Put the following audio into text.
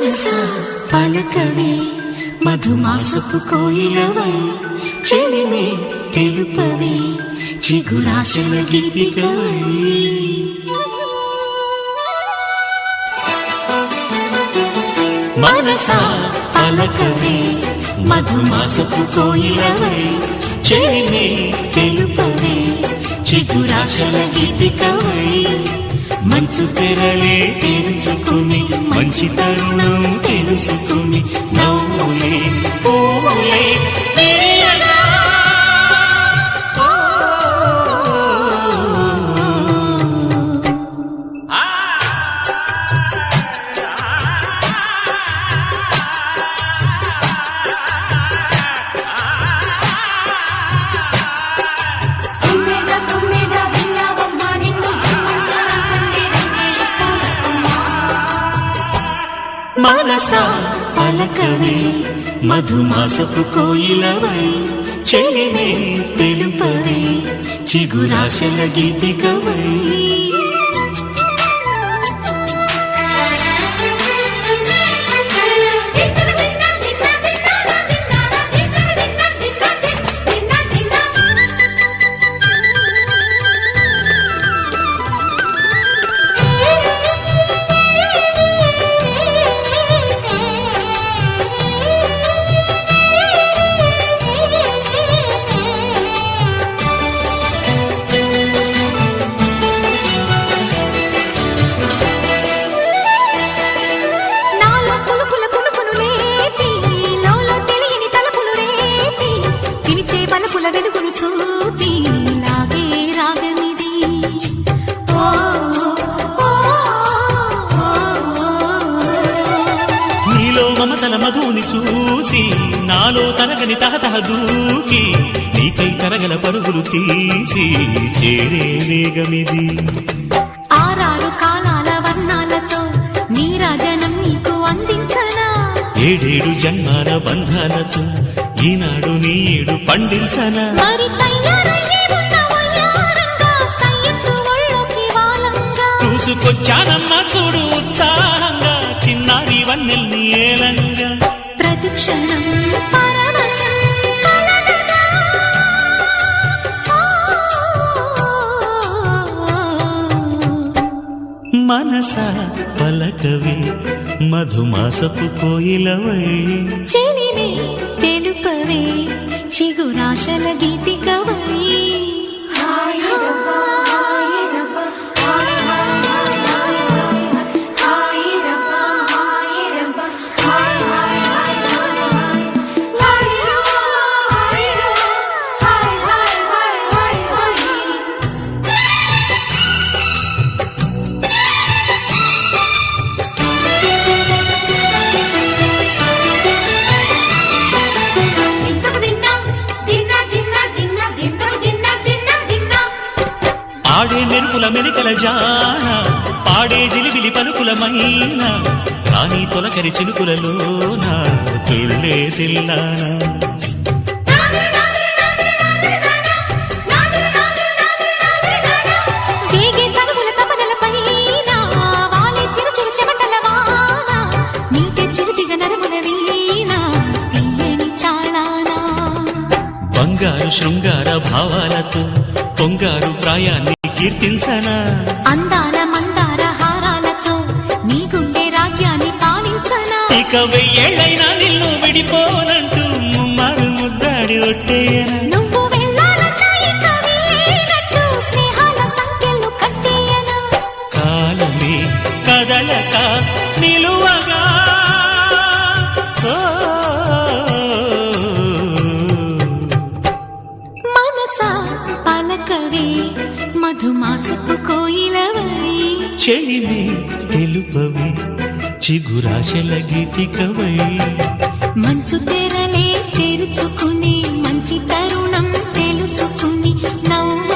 మనసా పలకవే మధుమాసపు కోయిలవై చెలిమే తెలుపవే చిగురాశల గీతికవై మనసా పలకవే మధుమాసపు కోయిలవై చెలిమే తెలుపవే చిగురాశల గీతికవై మంచు తెరలే తెరుచుకుని మంచి తరుణం తెలుసుకుని నవ్వులే పూలే మనసా పలకవే మధుమాసపు కోయిలవై చెలిమే తెలుపవే చిగురాశల గీతికవై వెలుగును చూపి లాగే రాగమిది నీలో మమతల మధుని చూసి నాలో తనగని తహతహ దూకి నీకై కరగల పరుగులు తీసి చేరే వేగమిది ఆరారు కాలాల వర్ణాలతో నీరాజనం నీకు అందించనా ఏడేడు జన్మాల బంధాలతో ఈనాడు నీడు పండించనా మరి చూసుకొచ్చానమ్మా చూడు ఉత్సాహంగా చిన్నారి వన్నెల్ని ఏలంగా ప్రతిక్షణం పరవశం కలగగా మనసా పలకవే మధుమాసపు కోయిలవై చెలిమే తెలుపవే చిగురాశల గీతికవై ఆడే మెరుపుల మెలికల జాన పాడే జిలిబిలి పలుకుల మైనా కానీ తొలకరి చిలుకులలోన తుళ్ళే తిల్లానా బంగారు శృంగార భావాలతో పొంగారు ప్రాయాన్ని కీర్తించనా అందాల మందార హారాలతో నీ గుండె రాజ్యాన్ని పాలించనా ఇక వెయ్యేళ్ళైనా నిన్ను విడిపోనంటూ ముమ్మారు ముద్దాడి ఒట్టేయనా నువ్వు వెళ్ళాలన్నా ఇక వీలైనట్టు స్నేహాల సంఖ్యలు కట్టేయనా కాలమే కదలక నిలువగా మనసా పలకవే మధుమాసపు కోయిలవై చెలిమే తెలుపవే చిగురాశల గీతికవై మంచు తెరలే తెరుచుకుని మంచి తరుణం తెలుసుకుని నవ్వు